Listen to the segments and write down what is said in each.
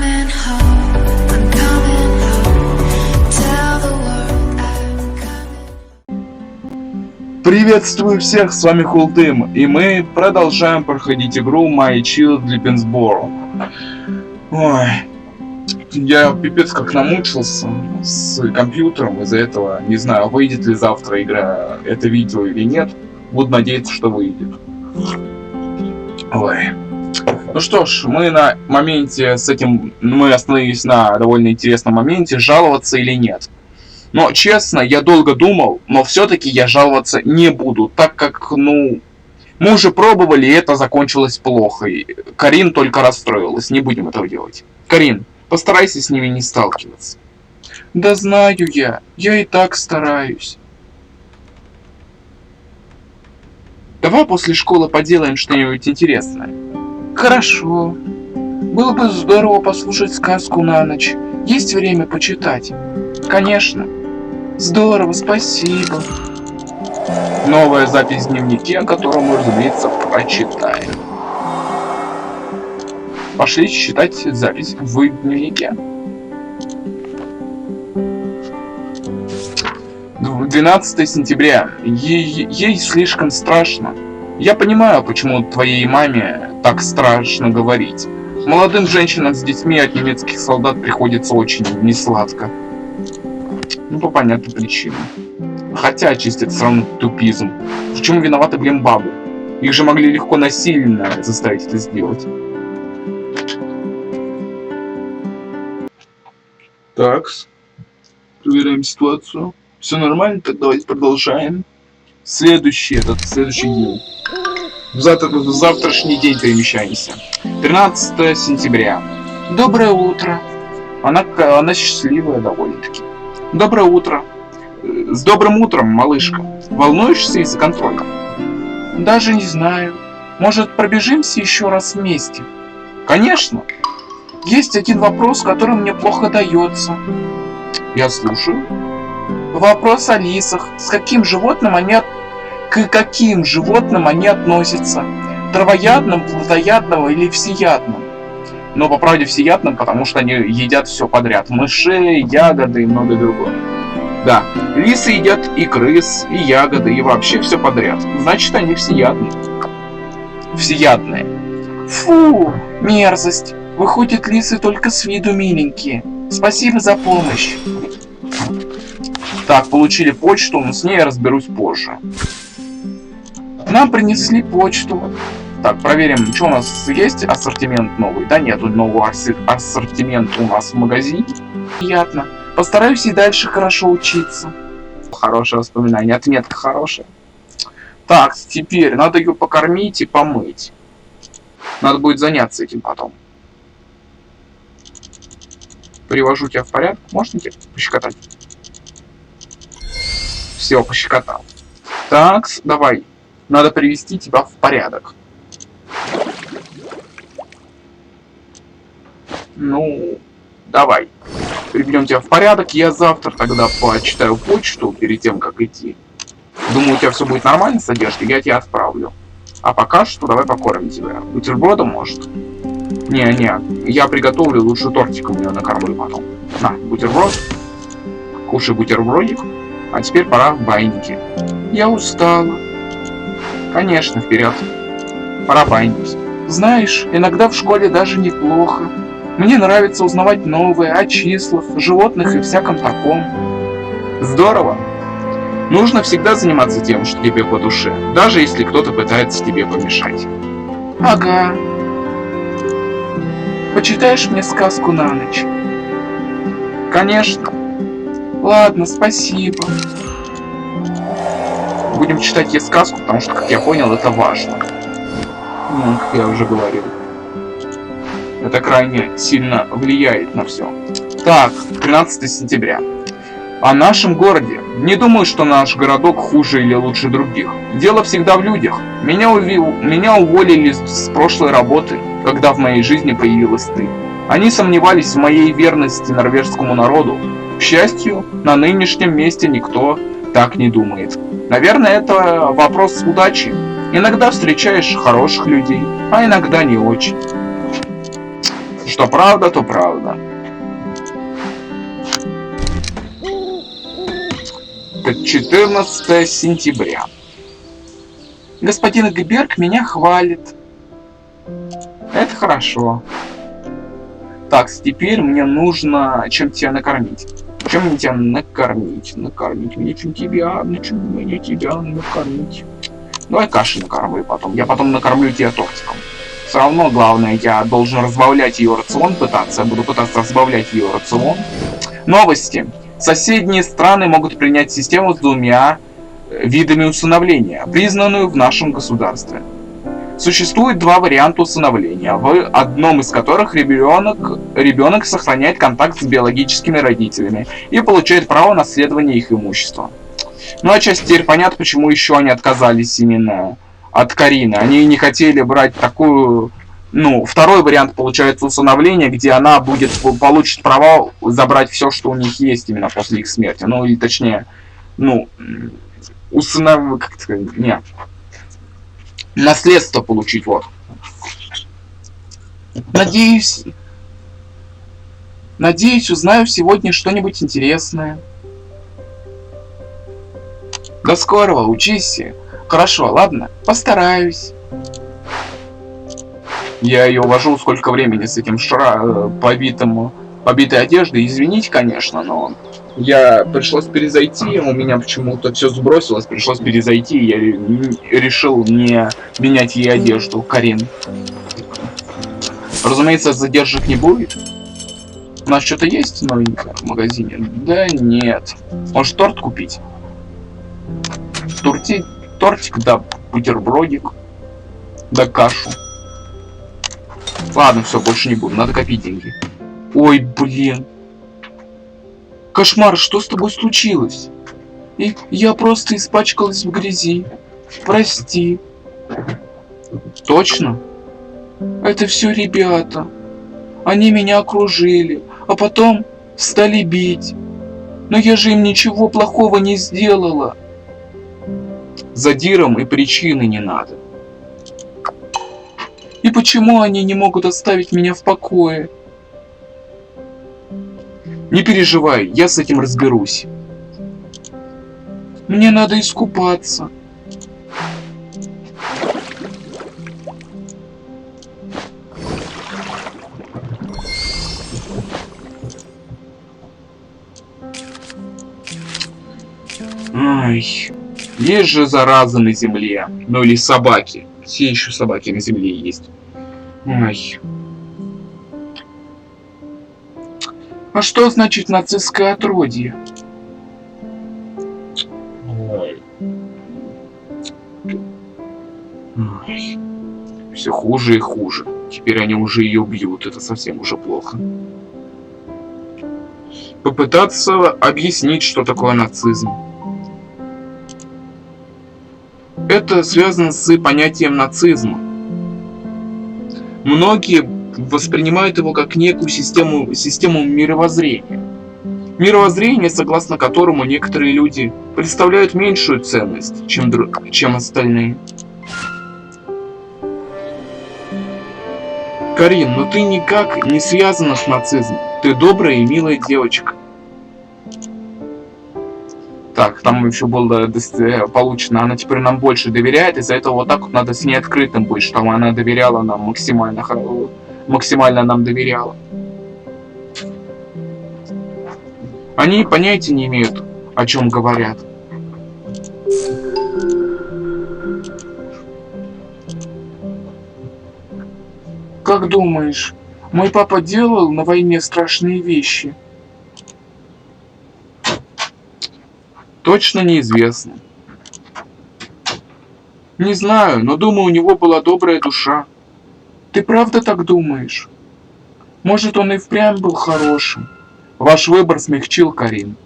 coming home, I'm coming home. Tell the world I'm coming. Приветствую всех, с вами Хултым, и мы продолжаем проходить игру My Child Lippensboro. Ой, я пипец как намучился с компьютером, из-за этого не знаю, выйдет ли завтра игра, это видео или нет. Буду надеяться, что выйдет. Ой. Ну что ж, мы на моменте с этим, мы остановились на довольно интересном моменте, жаловаться или нет. Но, честно, я долго думал, но все-таки я жаловаться не буду, так как, мы уже пробовали, и это закончилось плохо. И Карин только расстроилась, не будем этого делать. Карин, постарайся с ними не сталкиваться. Да знаю я и так стараюсь. Давай после школы поделаем что-нибудь интересное. Хорошо. Было бы здорово послушать сказку на ночь. Есть время почитать? Конечно. Здорово, спасибо. Новая запись в дневнике, которую мы, разумеется, прочитаем. Пошли читать запись в дневнике. 12 сентября. Ей слишком страшно. Я понимаю, почему твоей маме так страшно говорить. Молодым женщинам с детьми от немецких солдат приходится очень несладко. По понятным причинам. Хотя отчасти это все равно тупизм. В чем виноваты, бабы? Их же могли легко насильно заставить это сделать. Так, проверяем ситуацию. Все нормально, так давайте продолжаем. Следующий день. В завтрашний день перемещаемся. 13 сентября. Доброе утро. Она счастливая довольно-таки. Доброе утро. С добрым утром, малышка. Волнуешься из-за контроля? Даже не знаю. Может, пробежимся еще раз вместе? Конечно. Есть один вопрос, который мне плохо дается. Я слушаю. Вопрос о лисах. К каким животным они относятся? Травоядным, плотоядным или всеядным? Но по правде всеядным, потому что они едят все подряд. Мышей, ягоды и многое другое. Да, лисы едят и крыс, и ягоды, и вообще все подряд. Значит, они всеядные. Всеядные. Фу, мерзость. Выходит, лисы только с виду миленькие. Спасибо за помощь. Так, получили почту, но с ней я разберусь позже. Нам принесли почту. Так, проверим, что у нас есть ассортимент новый. Да нет, тут новый ассортимент у нас в магазине. Приятно. Постараюсь и дальше хорошо учиться. Хорошее воспоминание, отметка хорошая. Так, теперь надо ее покормить и помыть. Надо будет заняться этим потом. Привожу тебя в порядок. Можно тебя пощекотать? Все, пощекотал. Так, давай. Надо привести тебя в порядок. Давай. Приведем тебя в порядок. Я завтра тогда почитаю почту перед тем, как идти. Думаю, у тебя все будет нормально с одеждой, я тебя отправлю. А пока что давай покормим тебя. Бутербродом, может? Не, я приготовлю, лучше тортиком ее накормлю потом. На, бутерброд. Кушай бутербродик. А теперь пора в баиньки. Я устала. Конечно, вперед. Пора баиньки. Знаешь, иногда в школе даже неплохо. Мне нравится узнавать новое о числах, животных и всяком таком. Здорово. Нужно всегда заниматься тем, что тебе по душе, даже если кто-то пытается тебе помешать. Ага. Почитаешь мне сказку на ночь? Конечно. Ладно, спасибо. Будем читать ей сказку, потому что, как я понял, это важно. Как я уже говорил. Это крайне сильно влияет на все. Так, 13 сентября. О нашем городе. Не думаю, что наш городок хуже или лучше других. Дело всегда в людях. Меня уволили с прошлой работы, когда в моей жизни появилась ты. Они сомневались в моей верности норвежскому народу. К счастью, на нынешнем месте никто так не думает. Наверное, это вопрос удачи. Иногда встречаешь хороших людей, а иногда не очень. Что правда, то правда. Так, 14 сентября. Господин Гберг меня хвалит. Это хорошо. Так, теперь мне нужно чем тебя накормить. Чем мне тебя накормить? Накормить мне чем тебя накормить. Давай кашей накормлю потом. Я потом накормлю тебя тортиком. Все равно, главное, я должен разбавлять ее рацион пытаться. Я буду пытаться разбавлять ее рацион. Новости. Соседние страны могут принять систему с 2 видами усыновления, признанную в нашем государстве. Существует 2 варианта усыновления, в одном из которых ребенок сохраняет контакт с биологическими родителями и получает право наследования их имущества. Ну а часть теперь понятно, почему еще они отказались именно от Карины. Они не хотели брать такую... Ну, второй вариант получается усыновление, где она получит право забрать все, что у них есть именно после их смерти. Ну, или точнее, ну, как сказать, нет. Наследство получить, вот. Надеюсь, узнаю сегодня что-нибудь интересное. До скорого, учись. Хорошо, ладно, постараюсь. Я ее увожу сколько времени с этим побитой одеждой. Извините, конечно, но пришлось перезайти, у меня почему-то все сбросилось, пришлось перезайти, и я решил не менять ей одежду, Карин. Разумеется, задержек не будет. У нас что-то есть новенькое в магазине? Да нет. Может, торт купить? Тортик, да, бутербродик, да кашу. Ладно, все, больше не буду, надо копить деньги. Ой, блин. Кошмар, что с тобой случилось? И я просто испачкалась в грязи. Прости. Точно? Это все ребята. Они меня окружили, а потом стали бить. Но я же им ничего плохого не сделала. Задирам и причины не надо. И почему они не могут оставить меня в покое? Не переживай, я с этим разберусь. Мне надо искупаться. Ай, есть же зараза на земле. Ну или собаки. Все еще собаки на земле есть. Ай. А что значит нацистское отродье? Ой. Ой. Все хуже и хуже. Теперь они уже ее бьют. Это совсем уже плохо. Попытаться объяснить, что такое нацизм. Это связано с понятием нацизма. Многие воспринимают его как некую систему мировоззрения. Мировоззрение, согласно которому некоторые люди представляют меньшую ценность, чем остальные. Карин, но ты никак не связана с нацизмом. Ты добрая и милая девочка. Так, там еще было получено, она теперь нам больше доверяет, из-за этого вот так вот надо с ней открытым быть, чтобы она доверяла нам максимально нам доверяла. Они понятия не имеют, о чем говорят. Как думаешь, мой папа делал на войне страшные вещи? Точно неизвестно. Не знаю, но думаю, у него была добрая душа. Ты правда так думаешь? Может, он и впрямь был хорошим? Ваш выбор смягчил Карин.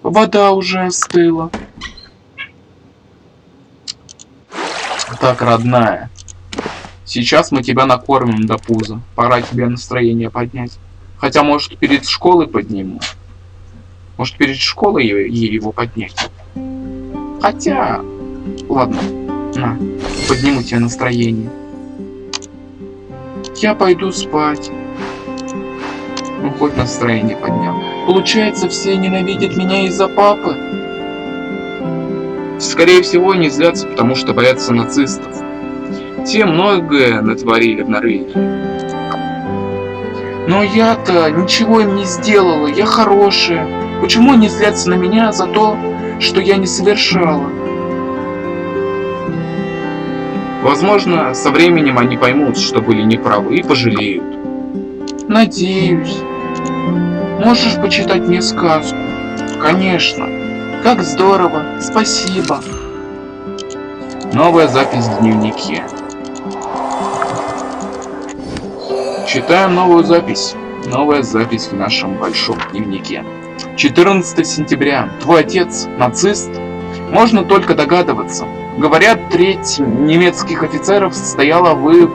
Вода уже остыла. Так, родная. Сейчас мы тебя накормим до пуза. Пора тебе настроение поднять. Хотя, может, перед школой подниму. Может, перед школой ей его поднять. Хотя... Ладно. На, подниму тебе настроение. Я пойду спать. Ну, хоть настроение поднял. Получается, все ненавидят меня из-за папы? Скорее всего, не злятся, потому что боятся нацистов. Те многое натворили в Норвегии. Но я-то ничего им не сделала, я хорошая. Почему они злятся на меня за то, что я не совершала? Возможно, со временем они поймут, что были неправы, и пожалеют. Надеюсь. Можешь почитать мне сказку? Конечно. Как здорово. Спасибо. Новая запись в дневнике. Читаем новую запись. Новая запись в нашем большом дневнике. 14 сентября. Твой отец нацист? Можно только догадываться. Говорят, треть немецких офицеров состояла в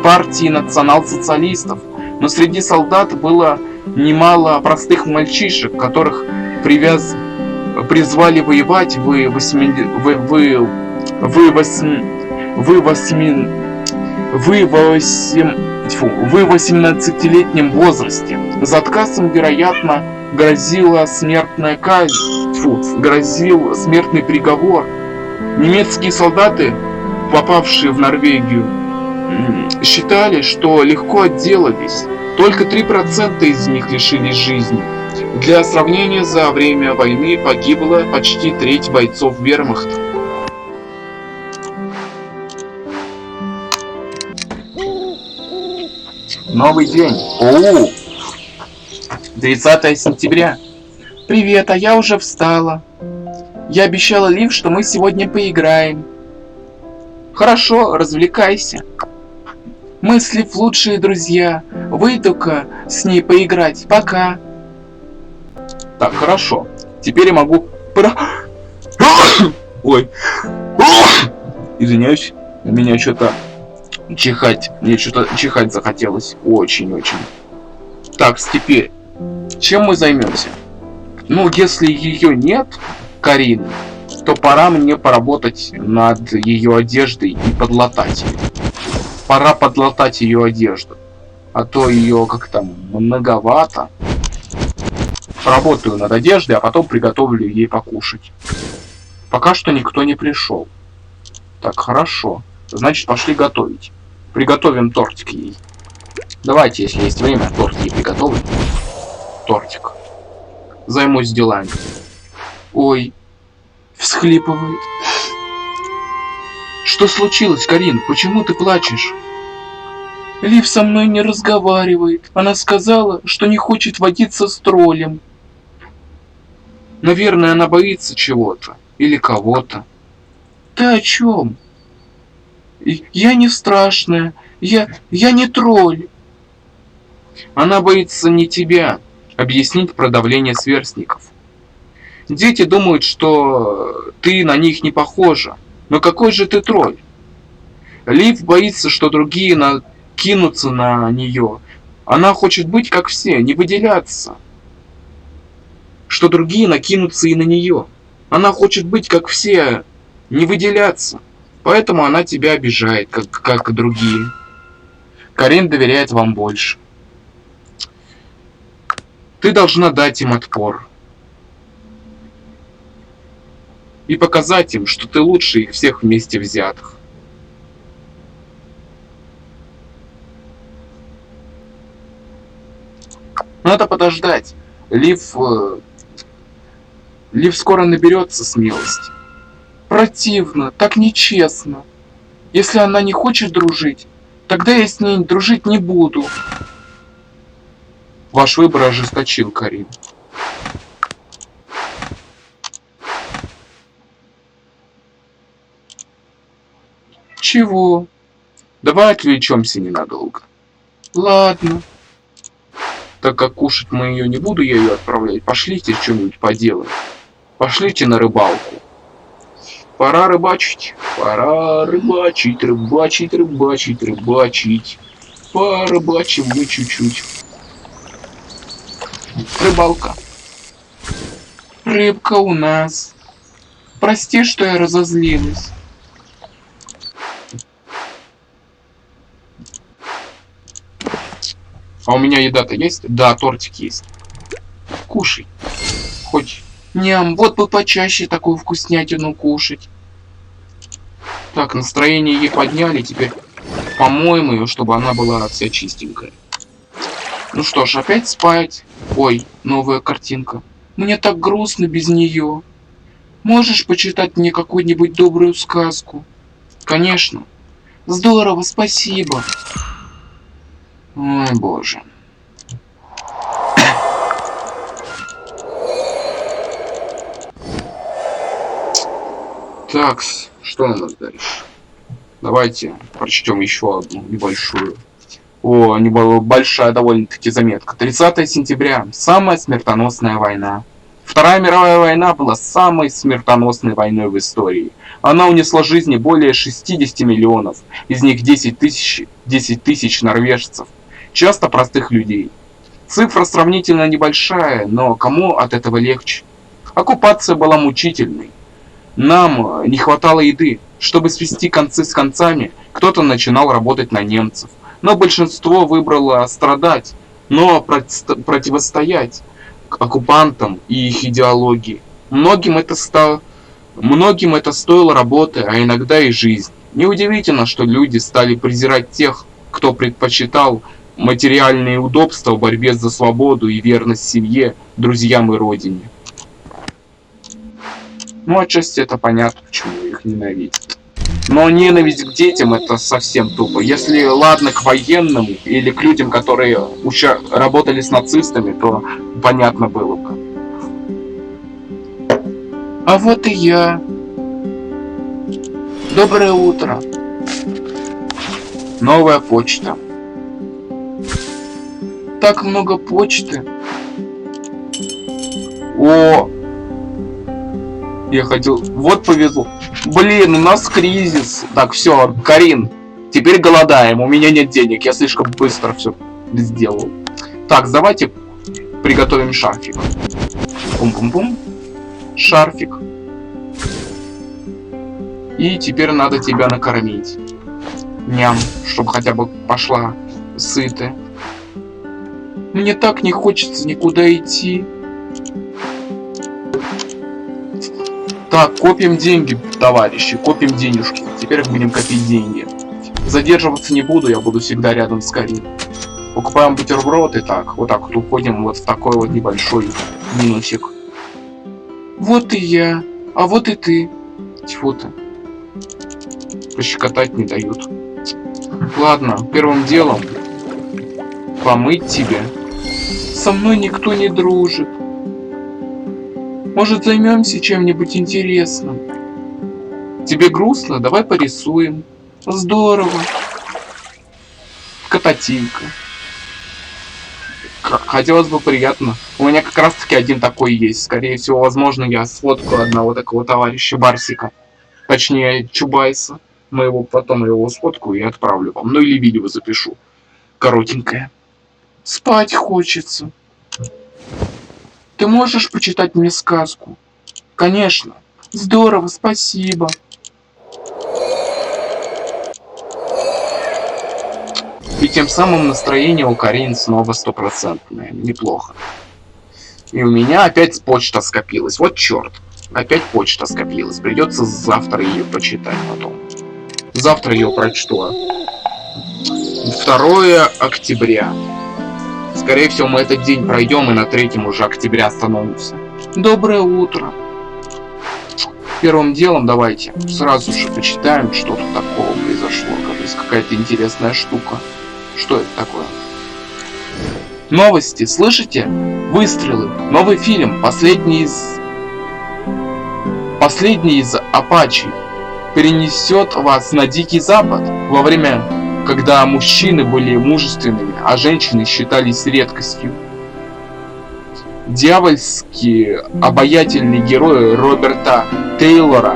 партии национал-социалистов, но среди солдат было немало простых мальчишек, которых призвали воевать в 18-летнем возрасте. За отказом, вероятно, грозила смертная казнь, грозил смертный приговор. Немецкие солдаты, попавшие в Норвегию, считали, что легко отделались. Только 3% из них лишились жизни. Для сравнения, за время войны погибло почти треть бойцов вермахта. Новый день. 30 сентября. Привет, а я уже встала. Я обещала Лив, что мы сегодня поиграем. Хорошо, развлекайся. Мы с Лив лучшие друзья. Выйду-ка с ней поиграть. Пока. Так, хорошо. Теперь я могу... Ой. Извиняюсь. У меня что-то чихать. Мне что-то чихать захотелось. Очень-очень. Так, теперь. Чем мы займемся? Ну, если ее нет, Карины, то пора мне поработать над ее одеждой и подлатать ее. Пора подлатать ее одежду. А то ее как-то многовато. Поработаю над одеждой, а потом приготовлю ей покушать. Пока что никто не пришел. Так, хорошо. Значит, пошли готовить. Приготовим тортик ей. Давайте, если есть время, торт ей приготовим. Тортик. Займусь делами. Ой. Всхлипывает. Что случилось, Карин? Почему ты плачешь? Лив со мной не разговаривает. Она сказала, что не хочет водиться с троллем. Наверное, она боится чего-то. Или кого-то. Ты о чем? Я не страшная. Я не тролль. Она боится не тебя. Объяснить про давление сверстников. Дети думают, что ты на них не похожа. Но какой же ты тролль? Лив боится, что другие кинутся на нее. Она хочет быть как все, не выделяться. Что другие накинутся и на нее. Она хочет быть как все, не выделяться. Поэтому она тебя обижает, как и другие. Карин доверяет вам больше. Ты должна дать им отпор. И показать им, что ты лучше их всех вместе взятых. Надо подождать. Лив скоро наберется смелости. Противно, так нечестно. Если она не хочет дружить, тогда я с ней дружить не буду. Ваш выбор ожесточил, Карин. Чего? Давай отвлечемся ненадолго. Ладно. Так как кушать мы ее не буду, я ее отправлять. Пошлите что-нибудь поделать. Пошлите на рыбалку. Пора рыбачить. Пора рыбачить, рыбачить, рыбачить, рыбачить. Порыбачим мы чуть-чуть. Рыбалка. Рыбка у нас. Прости, что я разозлилась. А у меня еда-то есть? Да, тортик есть. Кушай. Хоть. Ням, вот бы почаще такую вкуснятину кушать. Так, настроение ей подняли, теперь помоем ее, чтобы она была вся чистенькая. Ну что ж, опять спать. Ой, новая картинка. Мне так грустно без нее. Можешь почитать мне какую-нибудь добрую сказку? Конечно. Здорово, спасибо. Ой, боже. Так, что у нас дальше? Давайте прочтем еще одну небольшую. О, большая довольно-таки заметка. 30 сентября. Самая смертоносная война. Вторая мировая война была самой смертоносной войной в истории. Она унесла жизни более 60 миллионов, из них 10 тысяч норвежцев, часто простых людей. Цифра сравнительно небольшая, но кому от этого легче? Оккупация была мучительной. Нам не хватало еды. Чтобы свести концы с концами, кто-то начинал работать на немцев. Но большинство выбрало страдать, но противостоять оккупантам и их идеологии. Многим это стоило работы, а иногда и жизни. Неудивительно, что люди стали презирать тех, кто предпочитал материальные удобства в борьбе за свободу и верность семье, друзьям и родине. Ну, отчасти это понятно, почему их ненавидят. Но ненависть к детям — это совсем тупо. Если ладно к военным или к людям, которые работали с нацистами, то понятно было бы. А вот и я. Доброе утро. Новая почта. Так много почты. О! Я хотел... Вот повезло. Блин, у нас кризис. Так, все, Карин. Теперь голодаем. У меня нет денег. Я слишком быстро все сделал. Так, давайте приготовим шарфик. Пум-пум-пум. Шарфик. И теперь надо тебя накормить. Ням, чтобы хотя бы пошла сытая. Мне так не хочется никуда идти. Так, копим деньги, товарищи, копим денежки. Теперь будем копить деньги. Задерживаться не буду, я буду всегда рядом с Кариной. Покупаем бутерброд и так, вот уходим вот в такой вот небольшой минусик. Вот и я, а вот и ты. Тьфу ты. Пощекотать не дают. Ладно, первым делом помыть тебя. Со мной никто не дружит. Может, займемся чем-нибудь интересным? Тебе грустно? Давай порисуем. Здорово. Кототейка. Хотелось бы приятно. У меня как раз таки один такой есть. Скорее всего, возможно, я сфоткаю одного такого товарища Барсика. Точнее, Чубайса. Моего потом его сфоткаю и отправлю вам. Ну или видео запишу. Коротенькое. Спать хочется. Ты можешь почитать мне сказку? Конечно. Здорово, спасибо. И тем самым настроение у Карин снова стопроцентное. Неплохо. И у меня опять почта скопилась. Вот черт. Опять почта скопилась. Придется завтра ее почитать потом. Завтра ее прочту. 2 октября. Скорее всего, мы этот день пройдем и на 3 уже октября остановимся. Доброе утро. Первым делом давайте сразу же почитаем, что тут такого произошло. Кажется, какая-то интересная штука. Что это такое? Новости, слышите? Выстрелы. Новый фильм. Последний из Апачи перенесет вас на Дикий Запад во время, когда мужчины были мужественными, а женщины считались редкостью. Дьявольски обаятельный герой Роберта Тейлора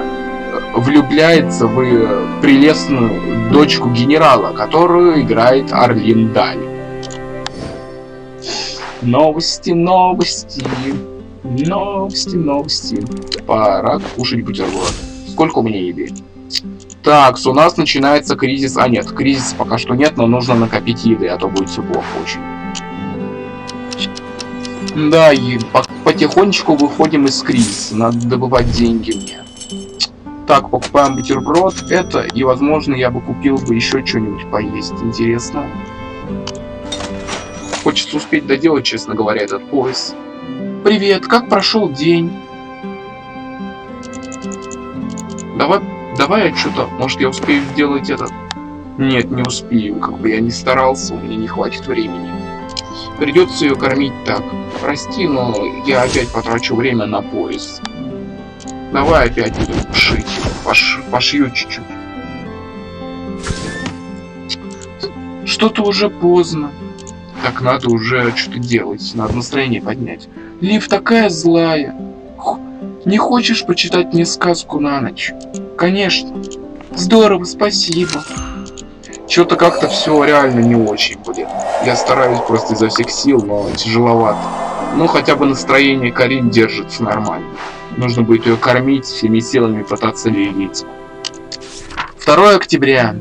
влюбляется в прелестную дочку генерала, которую играет Арлин Даль. Новости, новости, новости, новости. Пора кушать бутерброд. Сколько у меня еды? Так, у нас начинается кризис. А нет, кризиса пока что нет, но нужно накопить еды, а то будет все плохо очень. Да, и потихонечку выходим из кризиса. Надо добывать деньги мне. Так, покупаем бутерброд. Это, и возможно я бы купил бы еще что-нибудь поесть. Интересно. Хочется успеть доделать, честно говоря, этот пояс. Привет, как прошел день? Давай я что-то, может я успею сделать этот? Нет, не успею, как бы я не старался, у меня не хватит времени. Придется ее кормить так. Прости, но я опять потрачу время на пояс. Давай опять будем шить. Пошью чуть-чуть. Что-то уже поздно. Так надо уже что-то делать, надо настроение поднять. Лив такая злая. Не хочешь почитать мне сказку на ночь? Конечно. Здорово, спасибо. Что-то как-то все реально не очень, блин. Я стараюсь просто изо всех сил, но тяжеловато. Ну, хотя бы настроение Карин держится нормально. Нужно будет ее кормить, всеми силами пытаться лелеять. 2 октября.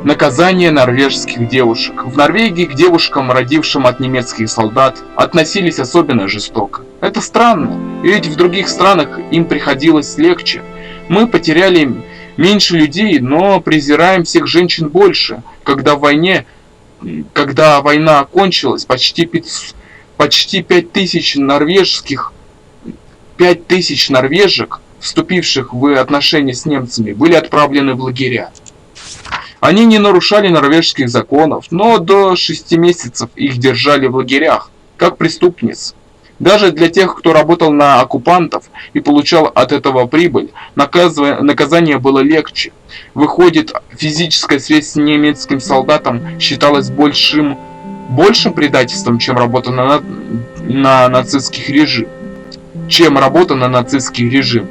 Наказание норвежских девушек. В Норвегии к девушкам, родившим от немецких солдат, относились особенно жестоко. Это странно, ведь в других странах им приходилось легче. Мы потеряли меньше людей, но презираем всех женщин больше. Когда война окончилась, почти 5000 норвежек, вступивших в отношения с немцами, были отправлены в лагеря. Они не нарушали норвежских законов, но до 6 месяцев их держали в лагерях, как преступниц. Даже для тех, кто работал на оккупантов и получал от этого прибыль, наказание было легче. Выходит, физическая связь с немецким солдатом считалась большим предательством, чем работа на нацистский режим.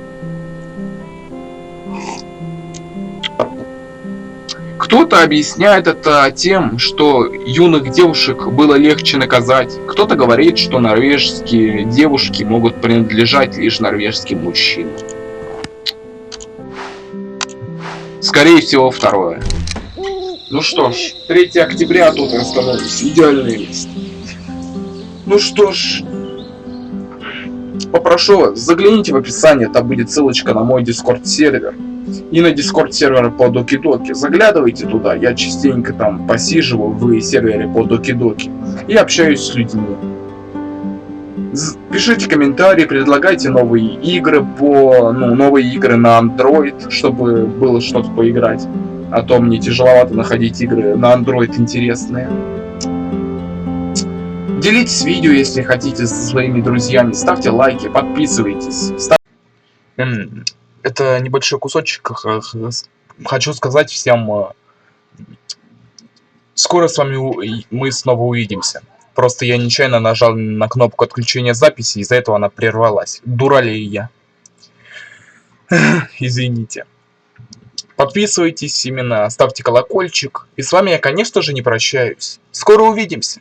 Кто-то объясняет это тем, что юных девушек было легче наказать. Кто-то говорит, что норвежские девушки могут принадлежать лишь норвежским мужчинам. Скорее всего, второе. Ну что ж, 3 октября тут и остановимся. Идеальное место. Ну что ж, попрошу вас, загляните в описание, там будет ссылочка на мой Discord-сервер. И на Discord-сервер по Доки-Доки. Заглядывайте туда, я частенько там посиживаю в сервере по Доки-Доки и общаюсь с людьми. Пишите комментарии, предлагайте новые игры новые игры на Android, чтобы было что-то поиграть. А то мне тяжеловато находить игры на Android интересные. Делитесь видео, если хотите, со своими друзьями. Ставьте лайки, подписывайтесь. Это небольшой кусочек. Хочу сказать всем, скоро с вами мы снова увидимся. Просто я нечаянно нажал на кнопку отключения записи, из-за этого она прервалась. Дуралей я. Извините. Подписывайтесь именно, ставьте колокольчик. И с вами я, конечно же, не прощаюсь. Скоро увидимся.